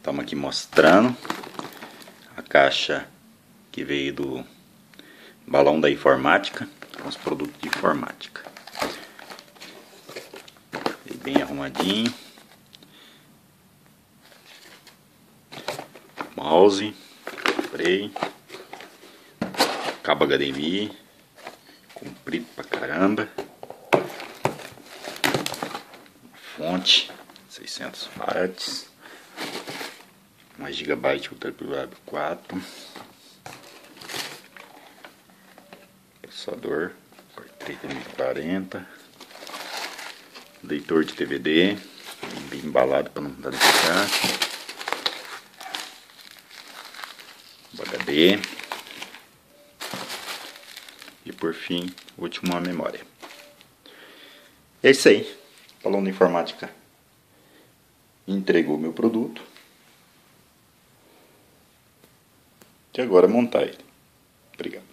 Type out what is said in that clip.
Estamos aqui mostrando a caixa que veio do balão da informática, com os produtos de informática. Veio bem arrumadinho. Mouse, spray, cabo HDMI, comprido pra caramba. Fonte 600 watts, 1 GB Ultra 4, processador 3040, leitor de DVD, bem embalado para não danificar, HD e por fim, último, a memória. É isso aí. Balão da informática entregou meu produto. E agora montar ele. Obrigado.